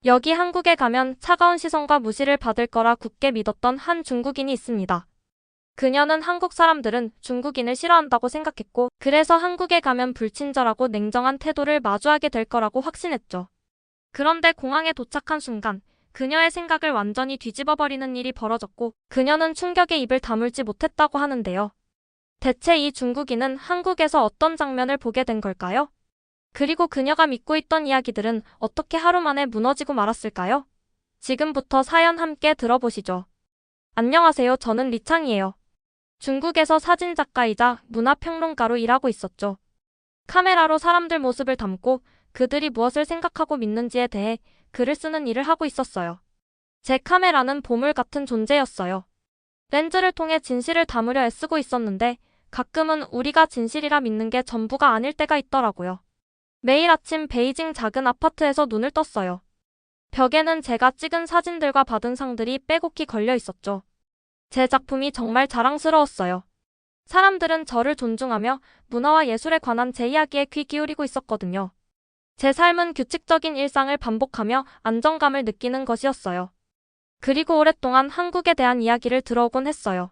여기 한국에 가면 차가운 시선과 무시를 받을 거라 굳게 믿었던 한 중국인이 있습니다. 그녀는 한국 사람들은 중국인을 싫어한다고 생각했고, 그래서 한국에 가면 불친절하고 냉정한 태도를 마주하게 될 거라고 확신했죠. 그런데 공항에 도착한 순간, 그녀의 생각을 완전히 뒤집어버리는 일이 벌어졌고, 그녀는 충격에 입을 다물지 못했다고 하는데요. 대체 이 중국인은 한국에서 어떤 장면을 보게 된 걸까요? 그리고 그녀가 믿고 있던 이야기들은 어떻게 하루 만에 무너지고 말았을까요? 지금부터 사연 함께 들어보시죠. 안녕하세요. 저는 리창이에요. 중국에서 사진작가이자 문화평론가로 일하고 있었죠. 카메라로 사람들 모습을 담고 그들이 무엇을 생각하고 믿는지에 대해 글을 쓰는 일을 하고 있었어요. 제 카메라는 보물 같은 존재였어요. 렌즈를 통해 진실을 담으려 애쓰고 있었는데 가끔은 우리가 진실이라 믿는 게 전부가 아닐 때가 있더라고요. 매일 아침 베이징 작은 아파트에서 눈을 떴어요. 벽에는 제가 찍은 사진들과 받은 상들이 빼곡히 걸려 있었죠. 제 작품이 정말 자랑스러웠어요. 사람들은 저를 존중하며 문화와 예술에 관한 제 이야기에 귀 기울이고 있었거든요. 제 삶은 규칙적인 일상을 반복하며 안정감을 느끼는 것이었어요. 그리고 오랫동안 한국에 대한 이야기를 들어오곤 했어요.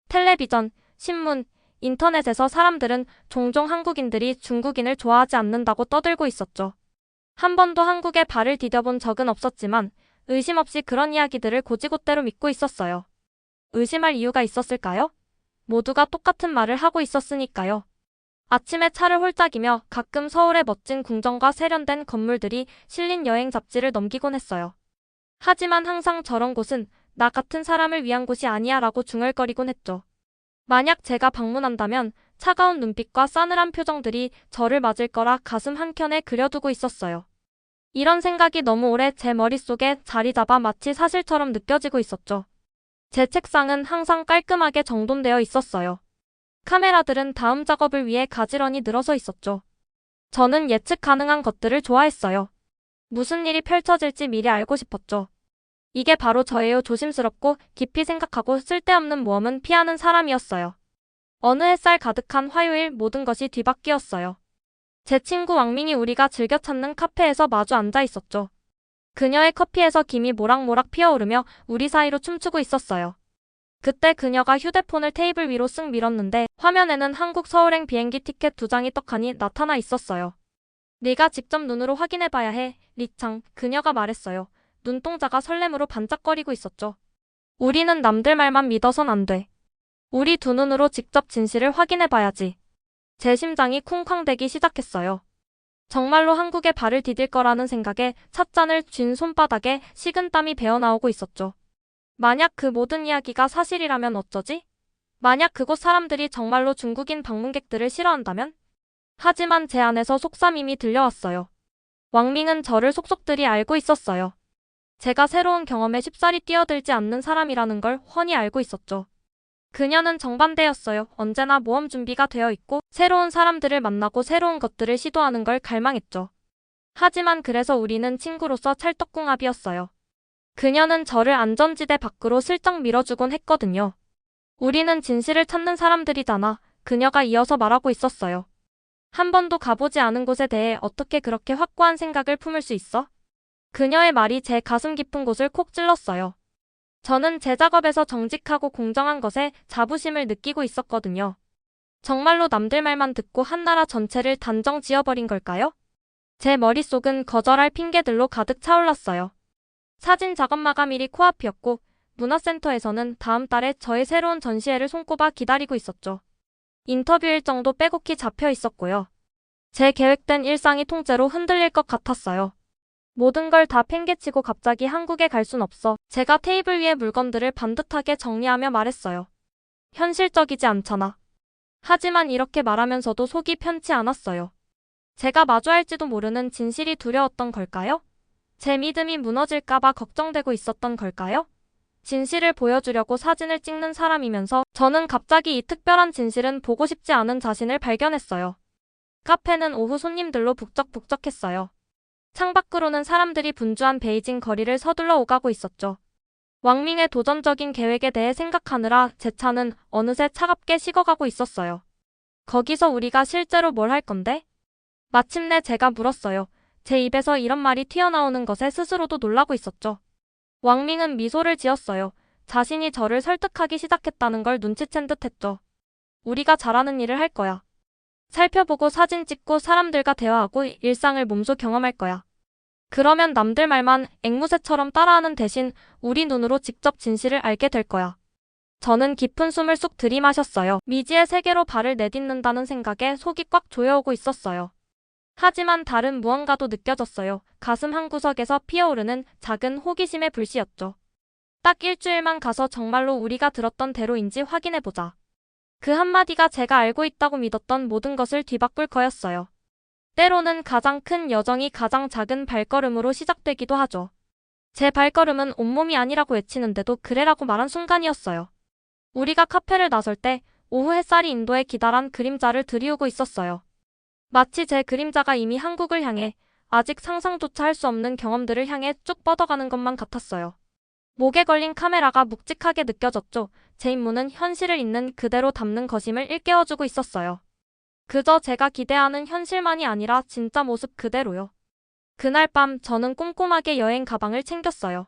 텔레비전, 신문, 인터넷에서 사람들은 종종 한국인들이 중국인을 좋아하지 않는다고 떠들고 있었죠. 한 번도 한국에 발을 디뎌본 적은 없었지만 의심 없이 그런 이야기들을 곧이곧대로 믿고 있었어요. 의심할 이유가 있었을까요? 모두가 똑같은 말을 하고 있었으니까요. 아침에 차를 홀짝이며 가끔 서울의 멋진 궁전과 세련된 건물들이 실린 여행 잡지를 넘기곤 했어요. 하지만 항상 저런 곳은 나 같은 사람을 위한 곳이 아니야 라고 중얼거리곤 했죠. 만약 제가 방문한다면 차가운 눈빛과 싸늘한 표정들이 저를 맞을 거라 가슴 한켠에 그려두고 있었어요. 이런 생각이 너무 오래 제 머릿속에 자리 잡아 마치 사실처럼 느껴지고 있었죠. 제 책상은 항상 깔끔하게 정돈되어 있었어요. 카메라들은 다음 작업을 위해 가지런히 늘어서 있었죠. 저는 예측 가능한 것들을 좋아했어요. 무슨 일이 펼쳐질지 미리 알고 싶었죠. 이게 바로 저예요. 조심스럽고 깊이 생각하고 쓸데없는 모험은 피하는 사람이었어요. 어느 햇살 가득한 화요일 모든 것이 뒤바뀌었어요. 제 친구 왕민이 우리가 즐겨 찾는 카페에서 마주 앉아 있었죠. 그녀의 커피에서 김이 모락모락 피어오르며 우리 사이로 춤추고 있었어요. 그때 그녀가 휴대폰을 테이블 위로 쓱 밀었는데 화면에는 한국 서울행 비행기 티켓 2장이 떡하니 나타나 있었어요. 네가 직접 눈으로 확인해봐야 해, 리창, 그녀가 말했어요. 눈동자가 설렘으로 반짝거리고 있었죠. 우리는 남들 말만 믿어선 안 돼. 우리 두 눈으로 직접 진실을 확인해봐야지. 제 심장이 쿵쾅대기 시작했어요. 정말로 한국에 발을 디딜 거라는 생각에 찻잔을 쥔 손바닥에 식은땀이 배어나오고 있었죠. 만약 그 모든 이야기가 사실이라면 어쩌지? 만약 그곳 사람들이 정말로 중국인 방문객들을 싫어한다면? 하지만 제 안에서 속삼임이 들려왔어요. 왕밍은 저를 속속들이 알고 있었어요. 제가 새로운 경험에 쉽사리 뛰어들지 않는 사람이라는 걸 훤히 알고 있었죠. 그녀는 정반대였어요. 언제나 모험 준비가 되어 있고 새로운 사람들을 만나고 새로운 것들을 시도하는 걸 갈망했죠. 하지만 그래서 우리는 친구로서 찰떡궁합이었어요. 그녀는 저를 안전지대 밖으로 슬쩍 밀어주곤 했거든요. 우리는 진실을 찾는 사람들이잖아. 그녀가 이어서 말하고 있었어요. 한 번도 가보지 않은 곳에 대해 어떻게 그렇게 확고한 생각을 품을 수 있어? 그녀의 말이 제 가슴 깊은 곳을 콕 찔렀어요. 저는 제 작업에서 정직하고 공정한 것에 자부심을 느끼고 있었거든요. 정말로 남들 말만 듣고 한 나라 전체를 단정 지어버린 걸까요? 제 머릿속은 거절할 핑계들로 가득 차올랐어요. 사진 작업 마감일이 코앞이었고 문화센터에서는 다음 달에 저의 새로운 전시회를 손꼽아 기다리고 있었죠. 인터뷰 일정도 빼곡히 잡혀 있었고요. 제 계획된 일상이 통째로 흔들릴 것 같았어요. 모든 걸 다 팽개치고 갑자기 한국에 갈 순 없어. 제가 테이블 위에 물건들을 반듯하게 정리하며 말했어요. 현실적이지 않잖아. 하지만 이렇게 말하면서도 속이 편치 않았어요. 제가 마주할지도 모르는 진실이 두려웠던 걸까요? 제 믿음이 무너질까봐 걱정되고 있었던 걸까요? 진실을 보여주려고 사진을 찍는 사람이면서 저는 갑자기 이 특별한 진실은 보고 싶지 않은 자신을 발견했어요. 카페는 오후 손님들로 북적북적했어요. 창밖으로는 사람들이 분주한 베이징 거리를 서둘러 오가고 있었죠. 왕밍의 도전적인 계획에 대해 생각하느라 제 차는 어느새 차갑게 식어가고 있었어요. 거기서 우리가 실제로 뭘 할 건데? 마침내 제가 물었어요. 제 입에서 이런 말이 튀어나오는 것에 스스로도 놀라고 있었죠. 왕밍은 미소를 지었어요. 자신이 저를 설득하기 시작했다는 걸 눈치챈 듯 했죠. 우리가 잘하는 일을 할 거야. 살펴보고 사진 찍고 사람들과 대화하고 일상을 몸소 경험할 거야. 그러면 남들 말만 앵무새처럼 따라하는 대신 우리 눈으로 직접 진실을 알게 될 거야. 저는 깊은 숨을 쏙 들이마셨어요. 미지의 세계로 발을 내딛는다는 생각에 속이 꽉 조여오고 있었어요. 하지만 다른 무언가도 느껴졌어요. 가슴 한구석에서 피어오르는 작은 호기심의 불씨였죠. 딱 일주일만 가서 정말로 우리가 들었던 대로인지 확인해보자. 그 한마디가 제가 알고 있다고 믿었던 모든 것을 뒤바꿀 거였어요. 때로는 가장 큰 여정이 가장 작은 발걸음으로 시작되기도 하죠. 제 발걸음은 온몸이 아니라고 외치는데도 그래라고 말한 순간이었어요. 우리가 카페를 나설 때 오후 햇살이 인도의 기다란 그림자를 드리우고 있었어요. 마치 제 그림자가 이미 한국을 향해 아직 상상조차 할 수 없는 경험들을 향해 쭉 뻗어가는 것만 같았어요. 목에 걸린 카메라가 묵직하게 느껴졌죠. 제 임무는 현실을 있는 그대로 담는 것임을 일깨워주고 있었어요. 그저 제가 기대하는 현실만이 아니라 진짜 모습 그대로요. 그날 밤 저는 꼼꼼하게 여행 가방을 챙겼어요.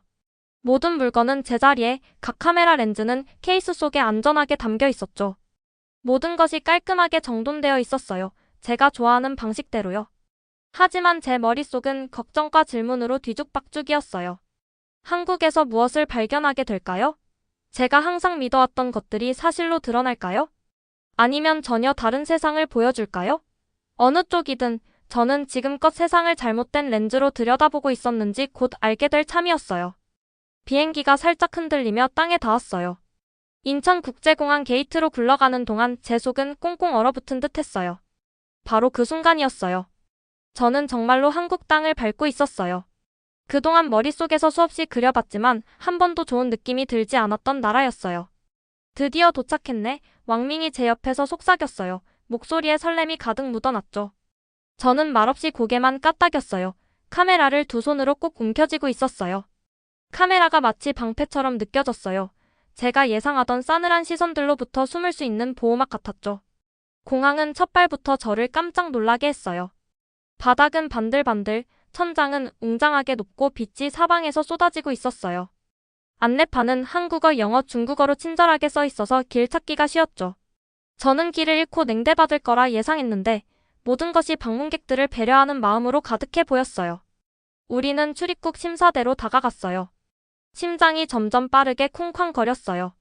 모든 물건은 제자리에, 각 카메라 렌즈는 케이스 속에 안전하게 담겨 있었죠. 모든 것이 깔끔하게 정돈되어 있었어요. 제가 좋아하는 방식대로요. 하지만 제 머릿속은 걱정과 질문으로 뒤죽박죽이었어요. 한국에서 무엇을 발견하게 될까요? 제가 항상 믿어왔던 것들이 사실로 드러날까요? 아니면 전혀 다른 세상을 보여줄까요? 어느 쪽이든 저는 지금껏 세상을 잘못된 렌즈로 들여다보고 있었는지 곧 알게 될 참이었어요. 비행기가 살짝 흔들리며 땅에 닿았어요. 인천국제공항 게이트로 굴러가는 동안 제 속은 꽁꽁 얼어붙은 듯 했어요. 바로 그 순간이었어요. 저는 정말로 한국 땅을 밟고 있었어요. 그동안 머릿속에서 수없이 그려봤지만 한 번도 좋은 느낌이 들지 않았던 나라였어요. 드디어 도착했네. 왕밍이 제 옆에서 속삭였어요. 목소리에 설렘이 가득 묻어났죠. 저는 말없이 고개만 까딱였어요. 카메라를 두 손으로 꼭 움켜쥐고 있었어요. 카메라가 마치 방패처럼 느껴졌어요. 제가 예상하던 싸늘한 시선들로부터 숨을 수 있는 보호막 같았죠. 공항은 첫 발부터 저를 깜짝 놀라게 했어요. 바닥은 반들반들, 천장은 웅장하게 높고 빛이 사방에서 쏟아지고 있었어요. 안내판은 한국어, 영어, 중국어로 친절하게 써 있어서 길 찾기가 쉬웠죠. 저는 길을 잃고 냉대받을 거라 예상했는데 모든 것이 방문객들을 배려하는 마음으로 가득해 보였어요. 우리는 출입국 심사대로 다가갔어요. 심장이 점점 빠르게 쿵쾅거렸어요.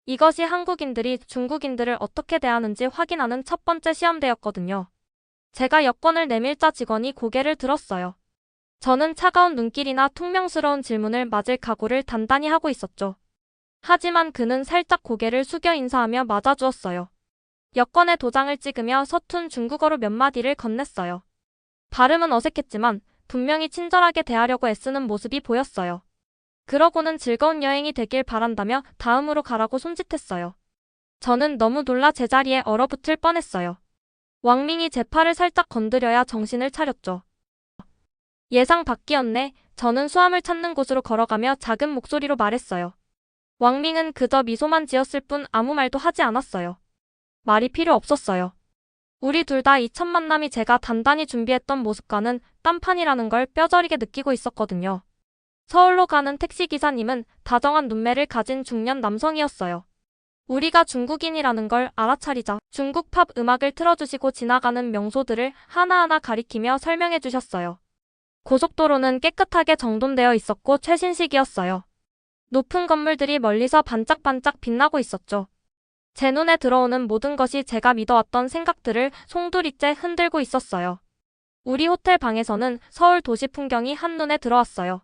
이것이 한국인들이 중국인들을 어떻게 대하는지 확인하는 첫 번째 시험대였거든요. 제가 여권을 내밀자 직원이 고개를 들었어요. 저는 차가운 눈길이나 퉁명스러운 질문을 맞을 각오를 단단히 하고 있었죠. 하지만 그는 살짝 고개를 숙여 인사하며 맞아주었어요. 여권에 도장을 찍으며 서툰 중국어로 몇 마디를 건넸어요. 발음은 어색했지만 분명히 친절하게 대하려고 애쓰는 모습이 보였어요. 그러고는 즐거운 여행이 되길 바란다며 다음으로 가라고 손짓했어요. 저는 너무 놀라 제자리에 얼어붙을 뻔했어요. 왕밍이 제 팔을 살짝 건드려야 정신을 차렸죠. 예상 밖이었네. 저는 수암을 찾는 곳으로 걸어가며 작은 목소리로 말했어요. 왕밍은 그저 미소만 지었을 뿐 아무 말도 하지 않았어요. 말이 필요 없었어요. 우리 둘 다 이 첫 만남이 제가 단단히 준비했던 모습과는 딴판이라는 걸 뼈저리게 느끼고 있었거든요. 서울로 가는 택시기사님은 다정한 눈매를 가진 중년 남성이었어요. 우리가 중국인이라는 걸 알아차리자 중국 팝 음악을 틀어주시고 지나가는 명소들을 하나하나 가리키며 설명해 주셨어요. 고속도로는 깨끗하게 정돈되어 있었고 최신식이었어요. 높은 건물들이 멀리서 반짝반짝 빛나고 있었죠. 제 눈에 들어오는 모든 것이 제가 믿어왔던 생각들을 송두리째 흔들고 있었어요. 우리 호텔 방에서는 서울 도시 풍경이 한눈에 들어왔어요.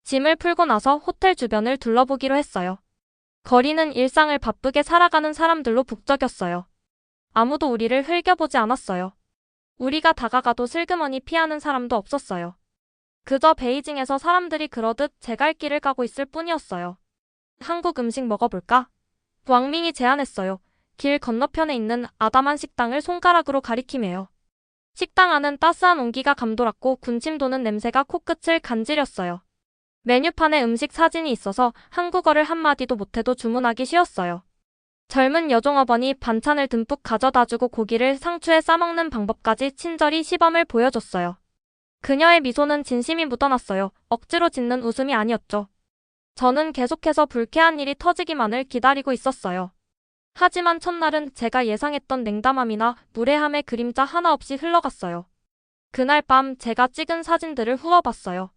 짐을 풀고 나서 호텔 주변을 둘러보기로 했어요. 거리는 일상을 바쁘게 살아가는 사람들로 북적였어요. 아무도 우리를 흘겨보지 않았어요. 우리가 다가가도 슬그머니 피하는 사람도 없었어요. 그저 베이징에서 사람들이 그러듯 제 갈 길을 가고 있을 뿐이었어요. 한국 음식 먹어볼까? 왕밍이 제안했어요. 길 건너편에 있는 아담한 식당을 손가락으로 가리키며요. 식당 안은 따스한 온기가 감돌았고 군침 도는 냄새가 코끝을 간지렸어요. 메뉴판에 음식 사진이 있어서 한국어를 한마디도 못해도 주문하기 쉬웠어요. 젊은 여종업원이 반찬을 듬뿍 가져다주고 고기를 상추에 싸먹는 방법까지 친절히 시범을 보여줬어요. 그녀의 미소는 진심이 묻어났어요. 억지로 짓는 웃음이 아니었죠. 저는 계속해서 불쾌한 일이 터지기만을 기다리고 있었어요. 하지만 첫날은 제가 예상했던 냉담함이나 무례함의 그림자 하나 없이 흘러갔어요. 그날 밤 제가 찍은 사진들을 후워봤어요.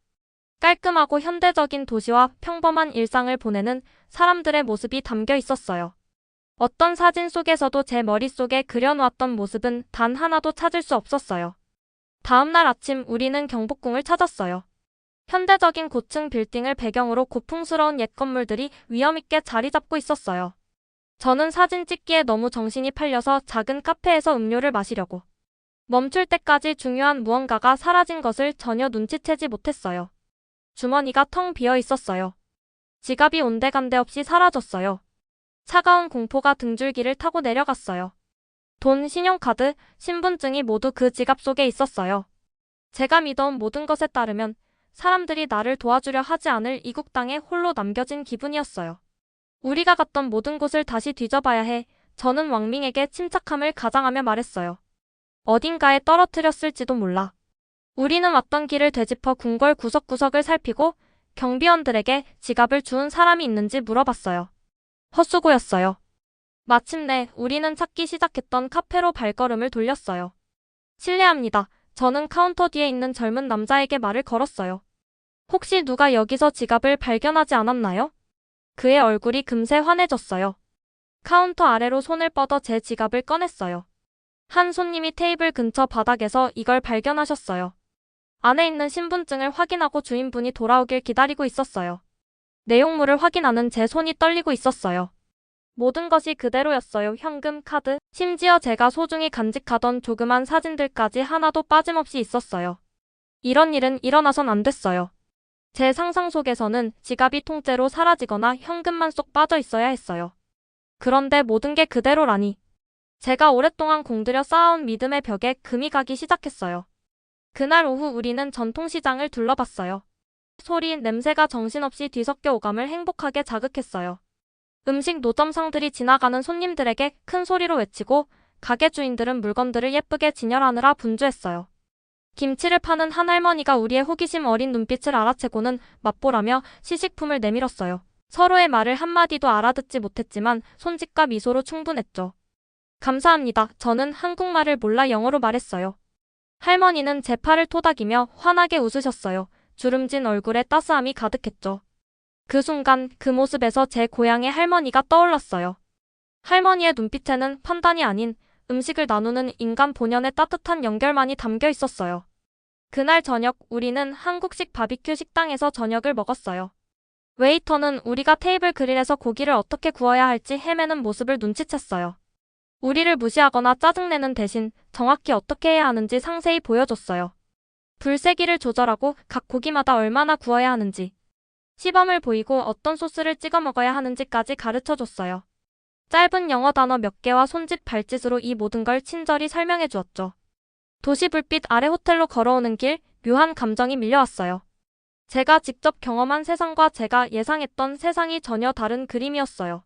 깔끔하고 현대적인 도시와 평범한 일상을 보내는 사람들의 모습이 담겨 있었어요. 어떤 사진 속에서도 제 머릿속에 그려놓았던 모습은 단 하나도 찾을 수 없었어요. 다음날 아침 우리는 경복궁을 찾았어요. 현대적인 고층 빌딩을 배경으로 고풍스러운 옛 건물들이 위험있게 자리 잡고 있었어요. 저는 사진 찍기에 너무 정신이 팔려서 작은 카페에서 음료를 마시려고 멈출 때까지 중요한 무언가가 사라진 것을 전혀 눈치채지 못했어요. 주머니가 텅 비어 있었어요. 지갑이 온데간데 없이 사라졌어요. 차가운 공포가 등줄기를 타고 내려갔어요. 돈, 신용카드, 신분증이 모두 그 지갑 속에 있었어요. 제가 믿어온 모든 것에 따르면 사람들이 나를 도와주려 하지 않을 이국 땅에 홀로 남겨진 기분이었어요. 우리가 갔던 모든 곳을 다시 뒤져봐야 해. 저는 왕밍에게 침착함을 가장하며 말했어요. 어딘가에 떨어뜨렸을지도 몰라. 우리는 왔던 길을 되짚어 궁궐 구석구석을 살피고 경비원들에게 지갑을 주운 사람이 있는지 물어봤어요. 헛수고였어요. 마침내 우리는 찾기 시작했던 카페로 발걸음을 돌렸어요. 실례합니다. 저는 카운터 뒤에 있는 젊은 남자에게 말을 걸었어요. 혹시 누가 여기서 지갑을 발견하지 않았나요? 그의 얼굴이 금세 환해졌어요. 카운터 아래로 손을 뻗어 제 지갑을 꺼냈어요. 한 손님이 테이블 근처 바닥에서 이걸 발견하셨어요. 안에 있는 신분증을 확인하고 주인분이 돌아오길 기다리고 있었어요. 내용물을 확인하는 제 손이 떨리고 있었어요. 모든 것이 그대로였어요. 현금, 카드, 심지어 제가 소중히 간직하던 조그만 사진들까지 하나도 빠짐없이 있었어요. 이런 일은 일어나선 안 됐어요. 제 상상 속에서는 지갑이 통째로 사라지거나 현금만 쏙 빠져 있어야 했어요. 그런데 모든 게 그대로라니. 제가 오랫동안 공들여 쌓아온 믿음의 벽에 금이 가기 시작했어요. 그날 오후 우리는 전통시장을 둘러봤어요. 소리, 냄새가 정신없이 뒤섞여 오감을 행복하게 자극했어요. 음식 노점상들이 지나가는 손님들에게 큰 소리로 외치고 가게 주인들은 물건들을 예쁘게 진열하느라 분주했어요. 김치를 파는 한 할머니가 우리의 호기심 어린 눈빛을 알아채고는 맛보라며 시식품을 내밀었어요. 서로의 말을 한마디도 알아듣지 못했지만 손짓과 미소로 충분했죠. 감사합니다. 저는 한국말을 몰라 영어로 말했어요. 할머니는 제 팔을 토닥이며 환하게 웃으셨어요. 주름진 얼굴에 따스함이 가득했죠. 그 순간 그 모습에서 제 고향의 할머니가 떠올랐어요. 할머니의 눈빛에는 판단이 아닌 음식을 나누는 인간 본연의 따뜻한 연결만이 담겨 있었어요. 그날 저녁 우리는 한국식 바비큐 식당에서 저녁을 먹었어요. 웨이터는 우리가 테이블 그릴에서 고기를 어떻게 구워야 할지 헤매는 모습을 눈치챘어요. 우리를 무시하거나 짜증내는 대신 정확히 어떻게 해야 하는지 상세히 보여줬어요. 불 세기를 조절하고 각 고기마다 얼마나 구워야 하는지, 시범을 보이고 어떤 소스를 찍어 먹어야 하는지까지 가르쳐줬어요. 짧은 영어 단어 몇 개와 손짓 발짓으로 이 모든 걸 친절히 설명해 주었죠. 도시 불빛 아래 호텔로 걸어오는 길, 묘한 감정이 밀려왔어요. 제가 직접 경험한 세상과 제가 예상했던 세상이 전혀 다른 그림이었어요.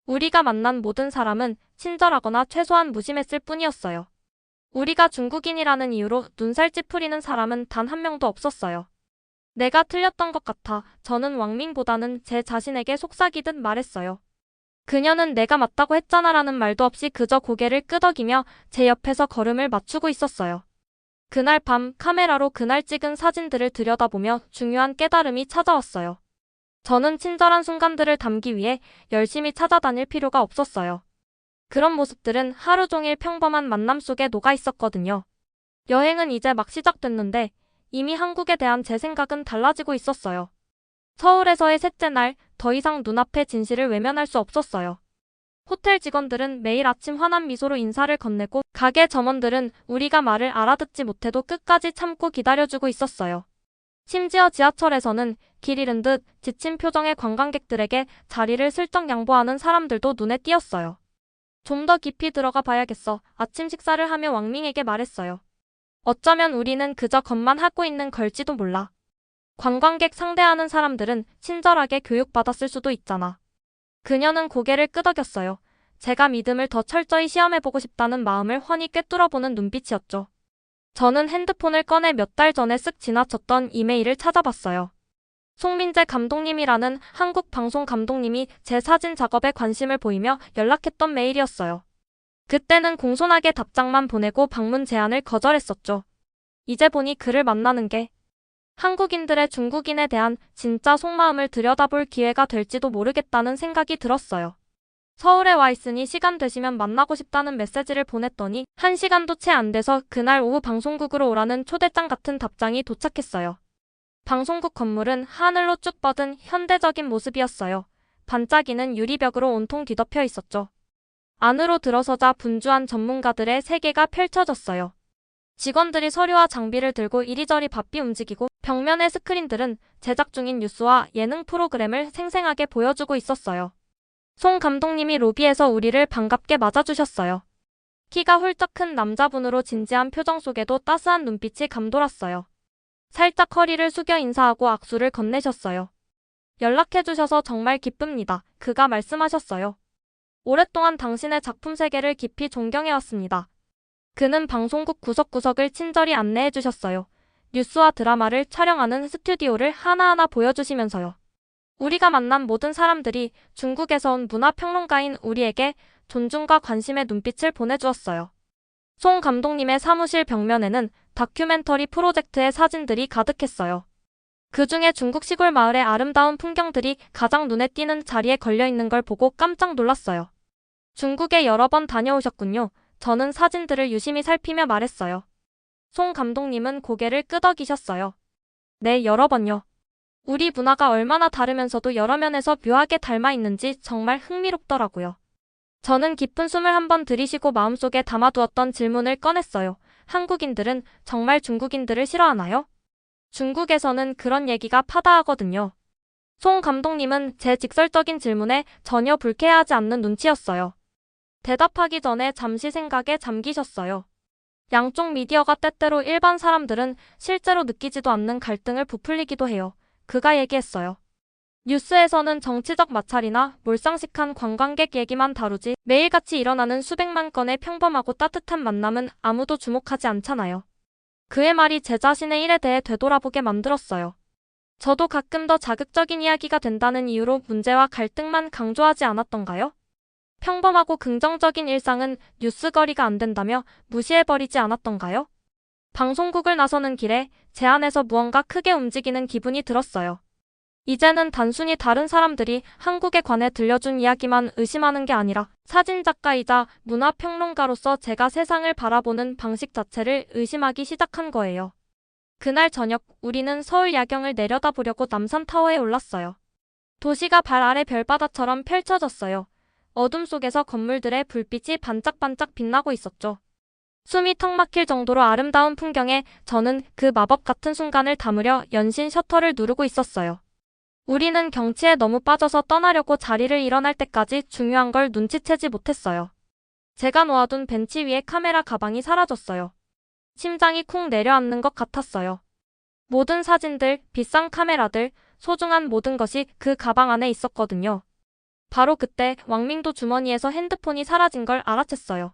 우리가 만난 모든 사람은 친절하거나 최소한 무심했을 뿐이었어요. 우리가 중국인이라는 이유로 눈살 찌푸리는 사람은 단 한 명도 없었어요. 내가 틀렸던 것 같아 저는 왕밍보다는 제 자신에게 속삭이듯 말했어요. 그녀는 내가 맞다고 했잖아라는 말도 없이 그저 고개를 끄덕이며 제 옆에서 걸음을 맞추고 있었어요. 그날 밤 카메라로 그날 찍은 사진들을 들여다보며 중요한 깨달음이 찾아왔어요. 저는 친절한 순간들을 담기 위해 열심히 찾아다닐 필요가 없었어요. 그런 모습들은 하루 종일 평범한 만남 속에 녹아 있었거든요. 여행은 이제 막 시작됐는데 이미 한국에 대한 제 생각은 달라지고 있었어요. 서울에서의 셋째 날, 더 이상 눈앞의 진실을 외면할 수 없었어요. 호텔 직원들은 매일 아침 환한 미소로 인사를 건네고 가게 점원들은 우리가 말을 알아듣지 못해도 끝까지 참고 기다려주고 있었어요. 심지어 지하철에서는 길 잃은 듯 지친 표정의 관광객들에게 자리를 슬쩍 양보하는 사람들도 눈에 띄었어요. 좀 더 깊이 들어가 봐야겠어. 아침 식사를 하며 왕밍에게 말했어요. 어쩌면 우리는 그저 겉만 하고 있는 걸지도 몰라. 관광객 상대하는 사람들은 친절하게 교육받았을 수도 있잖아. 그녀는 고개를 끄덕였어요. 제가 믿음을 더 철저히 시험해보고 싶다는 마음을 훤히 꿰뚫어보는 눈빛이었죠. 저는 핸드폰을 꺼내 몇 달 전에 쓱 지나쳤던 이메일을 찾아봤어요. 송민재 감독님이라는 한국 방송 감독님이 제 사진 작업에 관심을 보이며 연락했던 메일이었어요. 그때는 공손하게 답장만 보내고 방문 제안을 거절했었죠. 이제 보니 그를 만나는 게 한국인들의 중국인에 대한 진짜 속마음을 들여다볼 기회가 될지도 모르겠다는 생각이 들었어요. 서울에 와 있으니 시간 되시면 만나고 싶다는 메시지를 보냈더니 1시간도 채 안 돼서 그날 오후 방송국으로 오라는 초대장 같은 답장이 도착했어요. 방송국 건물은 하늘로 쭉 뻗은 현대적인 모습이었어요. 반짝이는 유리벽으로 온통 뒤덮여 있었죠. 안으로 들어서자 분주한 전문가들의 세계가 펼쳐졌어요. 직원들이 서류와 장비를 들고 이리저리 바삐 움직이고 벽면의 스크린들은 제작 중인 뉴스와 예능 프로그램을 생생하게 보여주고 있었어요. 송 감독님이 로비에서 우리를 반갑게 맞아주셨어요. 키가 훌쩍 큰 남자분으로 진지한 표정 속에도 따스한 눈빛이 감돌았어요. 살짝 허리를 숙여 인사하고 악수를 건네셨어요. 연락해주셔서 정말 기쁩니다. 그가 말씀하셨어요. 오랫동안 당신의 작품 세계를 깊이 존경해왔습니다. 그는 방송국 구석구석을 친절히 안내해주셨어요. 뉴스와 드라마를 촬영하는 스튜디오를 하나하나 보여주시면서요. 우리가 만난 모든 사람들이 중국에서 온 문화평론가인 우리에게 존중과 관심의 눈빛을 보내주었어요. 송 감독님의 사무실 벽면에는 다큐멘터리 프로젝트의 사진들이 가득했어요. 그중에 중국 시골 마을의 아름다운 풍경들이 가장 눈에 띄는 자리에 걸려있는 걸 보고 깜짝 놀랐어요. 중국에 여러 번 다녀오셨군요. 저는 사진들을 유심히 살피며 말했어요. 송 감독님은 고개를 끄덕이셨어요. 네, 여러 번요. 우리 문화가 얼마나 다르면서도 여러 면에서 묘하게 닮아 있는지 정말 흥미롭더라고요. 저는 깊은 숨을 한번 들이쉬고 마음속에 담아두었던 질문을 꺼냈어요. 한국인들은 정말 중국인들을 싫어하나요? 중국에서는 그런 얘기가 파다하거든요. 송 감독님은 제 직설적인 질문에 전혀 불쾌해하지 않는 눈치였어요. 대답하기 전에 잠시 생각에 잠기셨어요. 양쪽 미디어가 때때로 일반 사람들은 실제로 느끼지도 않는 갈등을 부풀리기도 해요. 그가 얘기했어요. 뉴스에서는 정치적 마찰이나 몰상식한 관광객 얘기만 다루지 매일같이 일어나는 수백만 건의 평범하고 따뜻한 만남은 아무도 주목하지 않잖아요. 그의 말이 제 자신의 일에 대해 되돌아보게 만들었어요. 저도 가끔 더 자극적인 이야기가 된다는 이유로 문제와 갈등만 강조하지 않았던가요? 평범하고 긍정적인 일상은 뉴스거리가 안 된다며 무시해버리지 않았던가요? 방송국을 나서는 길에 제 안에서 무언가 크게 움직이는 기분이 들었어요. 이제는 단순히 다른 사람들이 한국에 관해 들려준 이야기만 의심하는 게 아니라 사진작가이자 문화평론가로서 제가 세상을 바라보는 방식 자체를 의심하기 시작한 거예요. 그날 저녁 우리는 서울 야경을 내려다보려고 남산타워에 올랐어요. 도시가 발 아래 별바다처럼 펼쳐졌어요. 어둠 속에서 건물들의 불빛이 반짝반짝 빛나고 있었죠. 숨이 턱 막힐 정도로 아름다운 풍경에 저는 그 마법 같은 순간을 담으려 연신 셔터를 누르고 있었어요. 우리는 경치에 너무 빠져서 떠나려고 자리를 일어날 때까지 중요한 걸 눈치채지 못했어요. 제가 놓아둔 벤치 위에 카메라 가방이 사라졌어요. 심장이 쿵 내려앉는 것 같았어요. 모든 사진들, 비싼 카메라들, 소중한 모든 것이 그 가방 안에 있었거든요. 바로 그때 왕밍도 주머니에서 핸드폰이 사라진 걸 알아챘어요.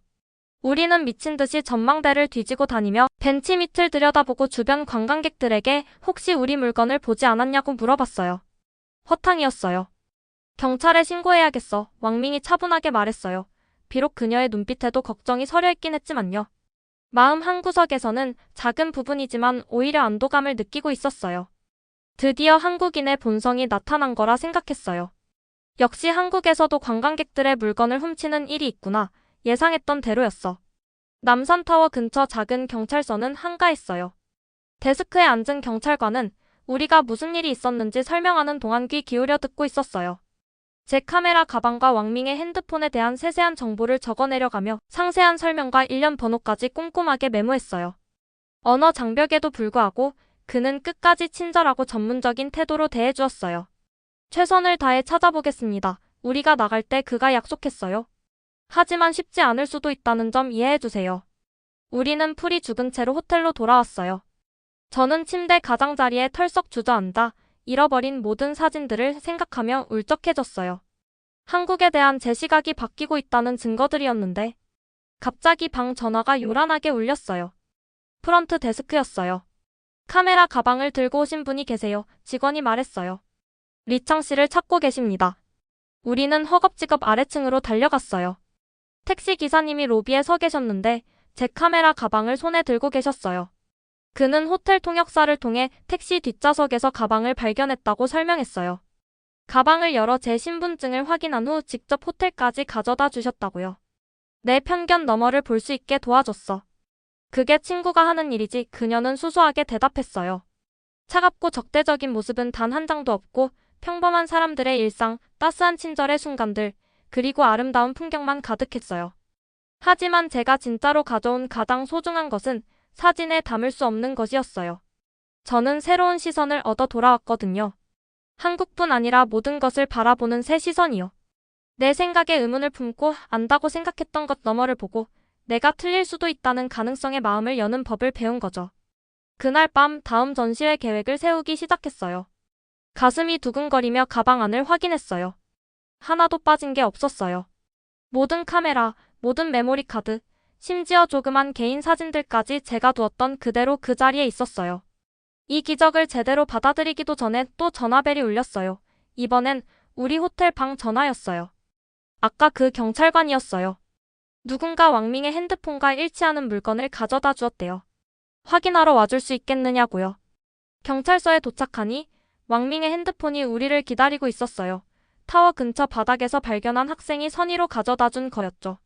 우리는 미친 듯이 전망대를 뒤지고 다니며 벤치 밑을 들여다보고 주변 관광객들에게 혹시 우리 물건을 보지 않았냐고 물어봤어요. 허탕이었어요. 경찰에 신고해야겠어. 왕밍이 차분하게 말했어요. 비록 그녀의 눈빛에도 걱정이 서려있긴 했지만요. 마음 한구석에서는 작은 부분이지만 오히려 안도감을 느끼고 있었어요. 드디어 한국인의 본성이 나타난 거라 생각했어요. 역시 한국에서도 관광객들의 물건을 훔치는 일이 있구나. 예상했던 대로였어. 남산타워 근처 작은 경찰서는 한가했어요. 데스크에 앉은 경찰관은 우리가 무슨 일이 있었는지 설명하는 동안 귀 기울여 듣고 있었어요. 제 카메라 가방과 왕밍의 핸드폰에 대한 세세한 정보를 적어내려가며 상세한 설명과 일련 번호까지 꼼꼼하게 메모했어요. 언어 장벽에도 불구하고 그는 끝까지 친절하고 전문적인 태도로 대해주었어요. 최선을 다해 찾아보겠습니다. 우리가 나갈 때 그가 약속했어요. 하지만 쉽지 않을 수도 있다는 점 이해해주세요. 우리는 풀이 죽은 채로 호텔로 돌아왔어요. 저는 침대 가장자리에 털썩 주저앉아 잃어버린 모든 사진들을 생각하며 울적해졌어요. 한국에 대한 제 시각이 바뀌고 있다는 증거들이었는데 갑자기 방 전화가 요란하게 울렸어요. 프런트 데스크였어요. 카메라 가방을 들고 오신 분이 계세요. 직원이 말했어요. 리창 씨를 찾고 계십니다. 우리는 허겁지겁 아래층으로 달려갔어요. 택시 기사님이 로비에 서 계셨는데 제 카메라 가방을 손에 들고 계셨어요. 그는 호텔 통역사를 통해 택시 뒷좌석에서 가방을 발견했다고 설명했어요. 가방을 열어 제 신분증을 확인한 후 직접 호텔까지 가져다 주셨다고요. 내 편견 너머를 볼 수 있게 도와줬어. 그게 친구가 하는 일이지. 그녀는 수수하게 대답했어요. 차갑고 적대적인 모습은 단 한 장도 없고 평범한 사람들의 일상, 따스한 친절의 순간들, 그리고 아름다운 풍경만 가득했어요. 하지만 제가 진짜로 가져온 가장 소중한 것은 사진에 담을 수 없는 것이었어요. 저는 새로운 시선을 얻어 돌아왔거든요. 한국뿐 아니라 모든 것을 바라보는 새 시선이요. 내 생각에 의문을 품고 안다고 생각했던 것 너머를 보고 내가 틀릴 수도 있다는 가능성에 마음을 여는 법을 배운 거죠. 그날 밤 다음 전시회 계획을 세우기 시작했어요. 가슴이 두근거리며 가방 안을 확인했어요. 하나도 빠진 게 없었어요. 모든 카메라, 모든 메모리 카드, 심지어 조그만 개인 사진들까지 제가 두었던 그대로 그 자리에 있었어요. 이 기적을 제대로 받아들이기도 전에 또 전화벨이 울렸어요. 이번엔 우리 호텔 방 전화였어요. 아까 그 경찰관이었어요. 누군가 왕밍의 핸드폰과 일치하는 물건을 가져다 주었대요. 확인하러 와줄 수 있겠느냐고요. 경찰서에 도착하니 왕밍의 핸드폰이 우리를 기다리고 있었어요. 타워 근처 바닥에서 발견한 학생이 선의로 가져다 준 거였죠.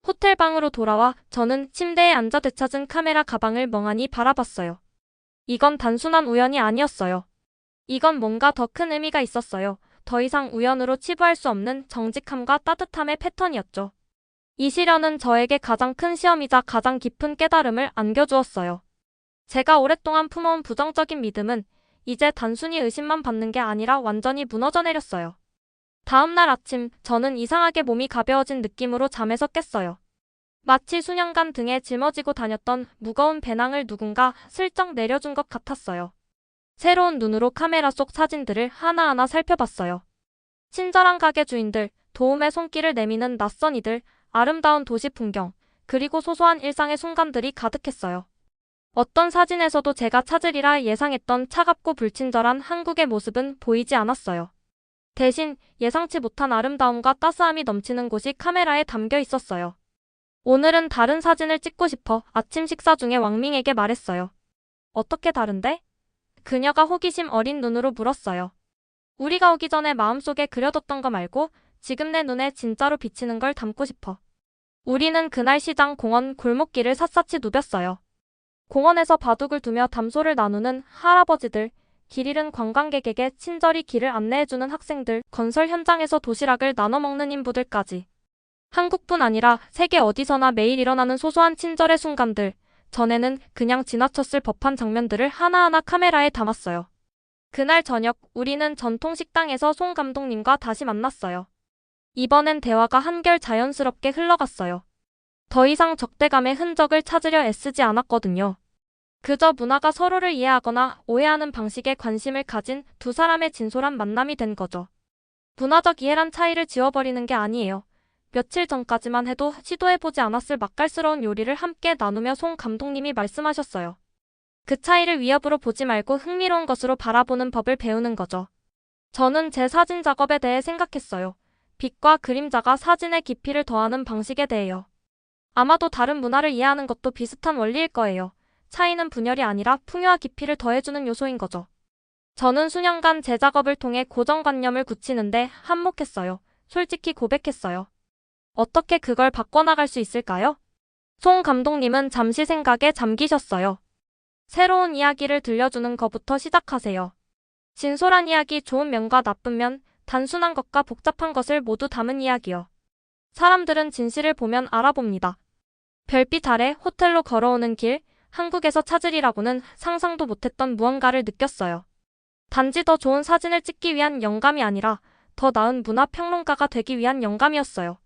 호텔 방으로 돌아와 저는 침대에 앉아 되찾은 카메라 가방을 멍하니 바라봤어요. 이건 단순한 우연이 아니었어요. 이건 뭔가 더 큰 의미가 있었어요. 더 이상 우연으로 치부할 수 없는 정직함과 따뜻함의 패턴이었죠. 이 시련은 저에게 가장 큰 시험이자 가장 깊은 깨달음을 안겨주었어요. 제가 오랫동안 품어온 부정적인 믿음은 이제 단순히 의심만 받는 게 아니라 완전히 무너져 내렸어요. 다음 날 아침, 저는 이상하게 몸이 가벼워진 느낌으로 잠에서 깼어요. 마치 수년간 등에 짊어지고 다녔던 무거운 배낭을 누군가 슬쩍 내려준 것 같았어요. 새로운 눈으로 카메라 속 사진들을 하나하나 살펴봤어요. 친절한 가게 주인들, 도움의 손길을 내미는 낯선 이들, 아름다운 도시 풍경, 그리고 소소한 일상의 순간들이 가득했어요. 어떤 사진에서도 제가 찾으리라 예상했던 차갑고 불친절한 한국의 모습은 보이지 않았어요. 대신 예상치 못한 아름다움과 따스함이 넘치는 곳이 카메라에 담겨 있었어요. 오늘은 다른 사진을 찍고 싶어 아침 식사 중에 왕밍에게 말했어요. 어떻게 다른데? 그녀가 호기심 어린 눈으로 물었어요. 우리가 오기 전에 마음속에 그려뒀던 거 말고 지금 내 눈에 진짜로 비치는 걸 담고 싶어. 우리는 그날 시장, 공원, 골목길을 샅샅이 누볐어요. 공원에서 바둑을 두며 담소를 나누는 할아버지들, 길 잃은 관광객에게 친절히 길을 안내해주는 학생들, 건설 현장에서 도시락을 나눠 먹는 인부들까지. 한국뿐 아니라 세계 어디서나 매일 일어나는 소소한 친절의 순간들, 전에는 그냥 지나쳤을 법한 장면들을 하나하나 카메라에 담았어요. 그날 저녁 우리는 전통 식당에서 송 감독님과 다시 만났어요. 이번엔 대화가 한결 자연스럽게 흘러갔어요. 더 이상 적대감의 흔적을 찾으려 애쓰지 않았거든요. 그저 문화가 서로를 이해하거나 오해하는 방식에 관심을 가진 두 사람의 진솔한 만남이 된 거죠. 문화적 이해란 차이를 지워버리는 게 아니에요. 며칠 전까지만 해도 시도해보지 않았을 맛깔스러운 요리를 함께 나누며 송 감독님이 말씀하셨어요. 그 차이를 위협으로 보지 말고 흥미로운 것으로 바라보는 법을 배우는 거죠. 저는 제 사진 작업에 대해 생각했어요. 빛과 그림자가 사진의 깊이를 더하는 방식에 대해요. 아마도 다른 문화를 이해하는 것도 비슷한 원리일 거예요. 차이는 분열이 아니라 풍요와 깊이를 더해주는 요소인 거죠. 저는 수년간 제 작업을 통해 고정관념을 굳히는데 한몫했어요. 솔직히 고백했어요. 어떻게 그걸 바꿔나갈 수 있을까요? 송 감독님은 잠시 생각에 잠기셨어요. 새로운 이야기를 들려주는 것부터 시작하세요. 진솔한 이야기, 좋은 면과 나쁜 면, 단순한 것과 복잡한 것을 모두 담은 이야기요. 사람들은 진실을 보면 알아봅니다. 별빛 아래 호텔로 걸어오는 길, 한국에서 찾으리라고는 상상도 못했던 무언가를 느꼈어요. 단지 더 좋은 사진을 찍기 위한 영감이 아니라 더 나은 문화평론가가 되기 위한 영감이었어요.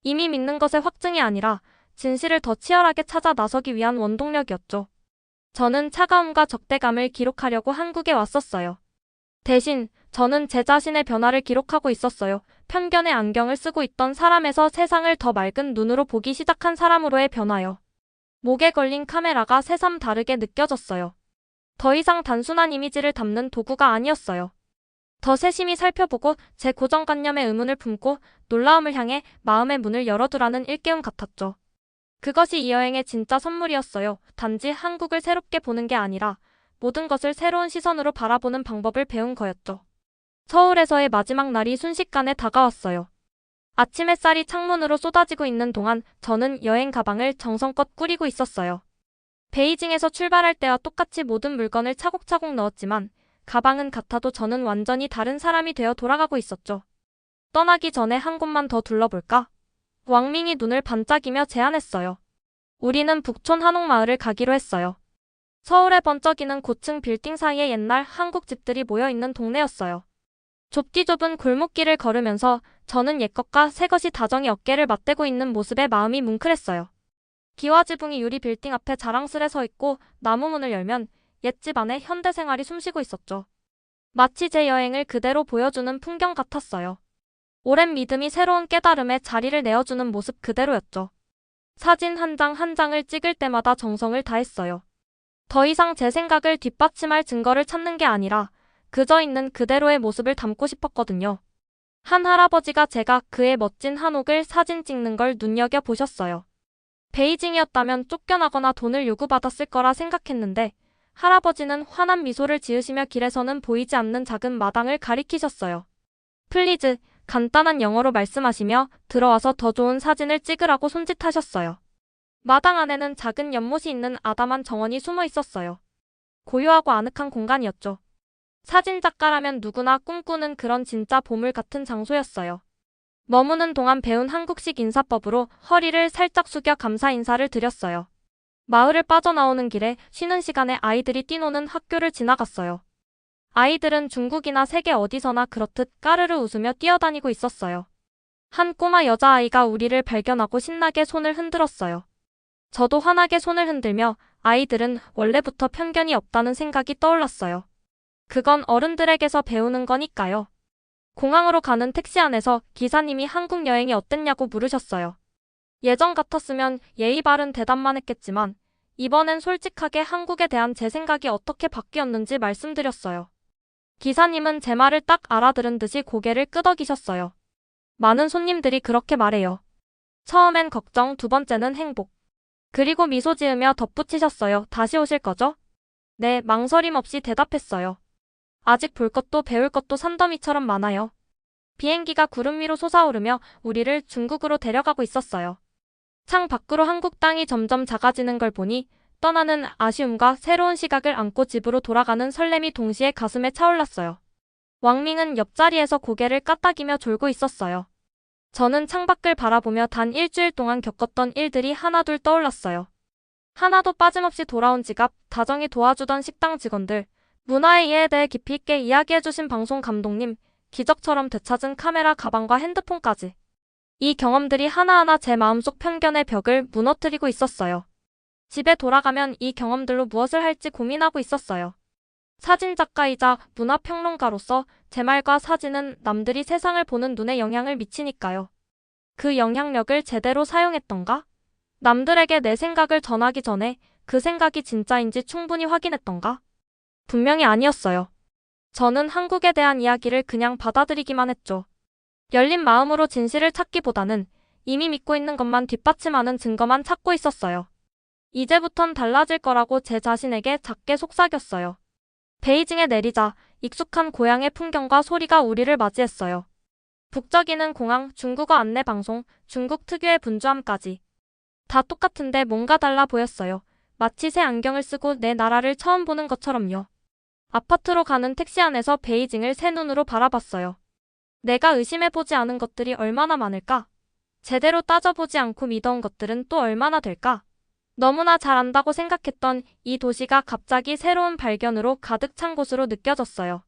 이미 믿는 것의 확증이 아니라 진실을 더 치열하게 찾아 나서기 위한 원동력이었죠. 저는 차가움과 적대감을 기록하려고 한국에 왔었어요. 대신 저는 제 자신의 변화를 기록하고 있었어요. 편견의 안경을 쓰고 있던 사람에서 세상을 더 맑은 눈으로 보기 시작한 사람으로의 변화요. 목에 걸린 카메라가 새삼 다르게 느껴졌어요. 더 이상 단순한 이미지를 담는 도구가 아니었어요. 더 세심히 살펴보고 제 고정관념에 의문을 품고 놀라움을 향해 마음의 문을 열어두라는 일깨움 같았죠. 그것이 이 여행의 진짜 선물이었어요. 단지 한국을 새롭게 보는 게 아니라 모든 것을 새로운 시선으로 바라보는 방법을 배운 거였죠. 서울에서의 마지막 날이 순식간에 다가왔어요. 아침 햇살이 창문으로 쏟아지고 있는 동안 저는 여행 가방을 정성껏 꾸리고 있었어요. 베이징에서 출발할 때와 똑같이 모든 물건을 차곡차곡 넣었지만 가방은 같아도 저는 완전히 다른 사람이 되어 돌아가고 있었죠. 떠나기 전에 한 곳만 더 둘러볼까? 왕밍이 눈을 반짝이며 제안했어요. 우리는 북촌 한옥마을을 가기로 했어요. 서울에 번쩍이는 고층 빌딩 사이에 옛날 한국 집들이 모여있는 동네였어요. 좁디 좁은 골목길을 걸으면서 저는 옛것과 새것이 다정히 어깨를 맞대고 있는 모습에 마음이 뭉클했어요. 기와지붕이 유리 빌딩 앞에 자랑스레 서 있고 나무 문을 열면 옛집 안에 현대 생활이 숨쉬고 있었죠. 마치 제 여행을 그대로 보여주는 풍경 같았어요. 오랜 믿음이 새로운 깨달음에 자리를 내어주는 모습 그대로였죠. 사진 한 장 한 장을 찍을 때마다 정성을 다했어요. 더 이상 제 생각을 뒷받침할 증거를 찾는 게 아니라 그저 있는 그대로의 모습을 담고 싶었거든요. 한 할아버지가 제가 그의 멋진 한옥을 사진 찍는 걸 눈여겨보셨어요. 베이징이었다면 쫓겨나거나 돈을 요구받았을 거라 생각했는데 할아버지는 환한 미소를 지으시며 길에서는 보이지 않는 작은 마당을 가리키셨어요. 플리즈, 간단한 영어로 말씀하시며 들어와서 더 좋은 사진을 찍으라고 손짓하셨어요. 마당 안에는 작은 연못이 있는 아담한 정원이 숨어 있었어요. 고요하고 아늑한 공간이었죠. 사진작가라면 누구나 꿈꾸는 그런 진짜 보물 같은 장소였어요. 머무는 동안 배운 한국식 인사법으로 허리를 살짝 숙여 감사 인사를 드렸어요. 마을을 빠져나오는 길에 쉬는 시간에 아이들이 뛰노는 학교를 지나갔어요. 아이들은 중국이나 세계 어디서나 그렇듯 까르르 웃으며 뛰어다니고 있었어요. 한 꼬마 여자아이가 우리를 발견하고 신나게 손을 흔들었어요. 저도 환하게 손을 흔들며 아이들은 원래부터 편견이 없다는 생각이 떠올랐어요. 그건 어른들에게서 배우는 거니까요. 공항으로 가는 택시 안에서 기사님이 한국 여행이 어땠냐고 물으셨어요. 예전 같았으면 예의 바른 대답만 했겠지만 이번엔 솔직하게 한국에 대한 제 생각이 어떻게 바뀌었는지 말씀드렸어요. 기사님은 제 말을 딱 알아들은 듯이 고개를 끄덕이셨어요. 많은 손님들이 그렇게 말해요. 처음엔 걱정, 두 번째는 행복. 그리고 미소 지으며 덧붙이셨어요. 다시 오실 거죠? 네, 망설임 없이 대답했어요. 아직 볼 것도 배울 것도 산더미처럼 많아요. 비행기가 구름 위로 솟아오르며 우리를 중국으로 데려가고 있었어요. 창 밖으로 한국 땅이 점점 작아지는 걸 보니 떠나는 아쉬움과 새로운 시각을 안고 집으로 돌아가는 설렘이 동시에 가슴에 차올랐어요. 왕밍은 옆자리에서 고개를 까딱이며 졸고 있었어요. 저는 창밖을 바라보며 단 일주일 동안 겪었던 일들이 하나둘 떠올랐어요. 하나도 빠짐없이 돌아온 지갑, 다정히 도와주던 식당 직원들, 문화의 이해에 대해 깊이 있게 이야기해주신 방송 감독님, 기적처럼 되찾은 카메라 가방과 핸드폰까지. 이 경험들이 하나하나 제 마음속 편견의 벽을 무너뜨리고 있었어요. 집에 돌아가면 이 경험들로 무엇을 할지 고민하고 있었어요. 사진작가이자 문화평론가로서 제 말과 사진은 남들이 세상을 보는 눈에 영향을 미치니까요. 그 영향력을 제대로 사용했던가? 남들에게 내 생각을 전하기 전에 그 생각이 진짜인지 충분히 확인했던가? 분명히 아니었어요. 저는 한국에 대한 이야기를 그냥 받아들이기만 했죠. 열린 마음으로 진실을 찾기보다는 이미 믿고 있는 것만 뒷받침하는 증거만 찾고 있었어요. 이제부턴 달라질 거라고 제 자신에게 작게 속삭였어요. 베이징에 내리자 익숙한 고향의 풍경과 소리가 우리를 맞이했어요. 북적이는 공항, 중국어 안내 방송, 중국 특유의 분주함까지. 다 똑같은데 뭔가 달라 보였어요. 마치 새 안경을 쓰고 내 나라를 처음 보는 것처럼요. 아파트로 가는 택시 안에서 베이징을 새 눈으로 바라봤어요. 내가 의심해보지 않은 것들이 얼마나 많을까? 제대로 따져보지 않고 믿어온 것들은 또 얼마나 될까? 너무나 잘 안다고 생각했던 이 도시가 갑자기 새로운 발견으로 가득 찬 곳으로 느껴졌어요.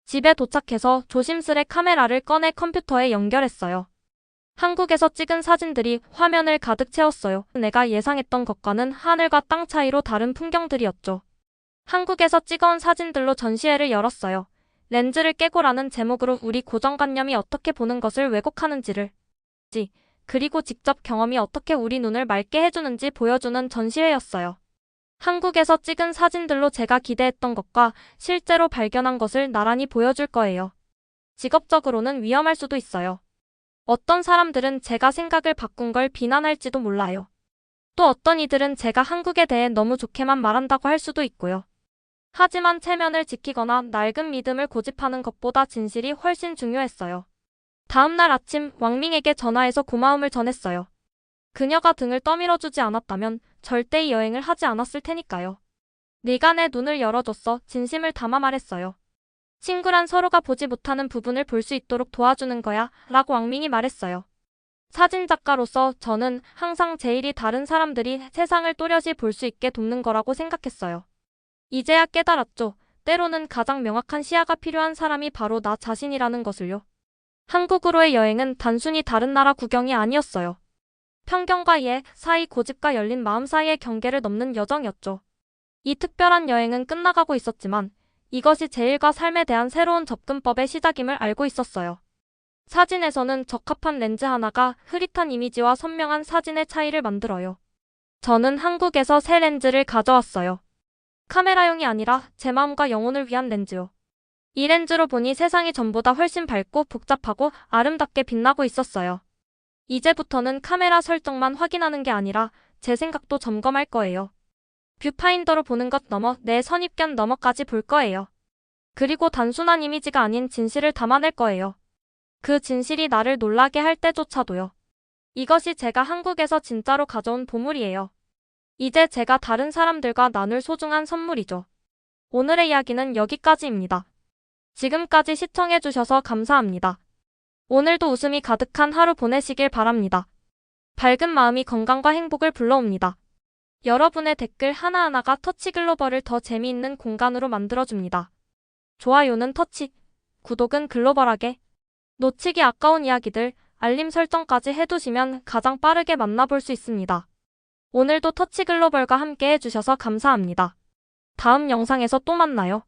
집에 도착해서 조심스레 카메라를 꺼내 컴퓨터에 연결했어요. 한국에서 찍은 사진들이 화면을 가득 채웠어요. 내가 예상했던 것과는 하늘과 땅 차이로 다른 풍경들이었죠. 한국에서 찍어온 사진들로 전시회를 열었어요. 렌즈를 깨고라는 제목으로 우리 고정관념이 어떻게 보는 것을 왜곡하는지를. 그리고 직접 경험이 어떻게 우리 눈을 맑게 해주는지 보여주는 전시회였어요. 한국에서 찍은 사진들로 제가 기대했던 것과 실제로 발견한 것을 나란히 보여줄 거예요. 직업적으로는 위험할 수도 있어요. 어떤 사람들은 제가 생각을 바꾼 걸 비난할지도 몰라요. 또 어떤 이들은 제가 한국에 대해 너무 좋게만 말한다고 할 수도 있고요. 하지만 체면을 지키거나 낡은 믿음을 고집하는 것보다 진실이 훨씬 중요했어요. 다음날 아침 왕밍에게 전화해서 고마움을 전했어요. 그녀가 등을 떠밀어주지 않았다면 절대 이 여행을 하지 않았을 테니까요. 네가 내 눈을 열어줬어. 진심을 담아 말했어요. 친구란 서로가 보지 못하는 부분을 볼 수 있도록 도와주는 거야 라고 왕밍이 말했어요. 사진작가로서 저는 항상 제 일이 다른 사람들이 세상을 또렷이 볼 수 있게 돕는 거라고 생각했어요. 이제야 깨달았죠. 때로는 가장 명확한 시야가 필요한 사람이 바로 나 자신이라는 것을요. 한국으로의 여행은 단순히 다른 나라 구경이 아니었어요. 편견과 이해 사이, 고집과 열린 마음 사이의 경계를 넘는 여정이었죠. 이 특별한 여행은 끝나가고 있었지만 이것이 제 일과 삶에 대한 새로운 접근법의 시작임을 알고 있었어요. 사진에서는 적합한 렌즈 하나가 흐릿한 이미지와 선명한 사진의 차이를 만들어요. 저는 한국에서 새 렌즈를 가져왔어요. 카메라용이 아니라 제 마음과 영혼을 위한 렌즈요. 이 렌즈로 보니 세상이 전보다 훨씬 밝고 복잡하고 아름답게 빛나고 있었어요. 이제부터는 카메라 설정만 확인하는 게 아니라 제 생각도 점검할 거예요. 뷰파인더로 보는 것 넘어 내 선입견 너머까지 볼 거예요. 그리고 단순한 이미지가 아닌 진실을 담아낼 거예요. 그 진실이 나를 놀라게 할 때조차도요. 이것이 제가 한국에서 진짜로 가져온 보물이에요. 이제 제가 다른 사람들과 나눌 소중한 선물이죠. 오늘의 이야기는 여기까지입니다. 지금까지 시청해주셔서 감사합니다. 오늘도 웃음이 가득한 하루 보내시길 바랍니다. 밝은 마음이 건강과 행복을 불러옵니다. 여러분의 댓글 하나하나가 터치글로벌을 더 재미있는 공간으로 만들어줍니다. 좋아요는 터치, 구독은 글로벌하게. 놓치기 아까운 이야기들, 알림 설정까지 해두시면 가장 빠르게 만나볼 수 있습니다. 오늘도 터치글로벌과 함께 해주셔서 감사합니다. 다음 영상에서 또 만나요.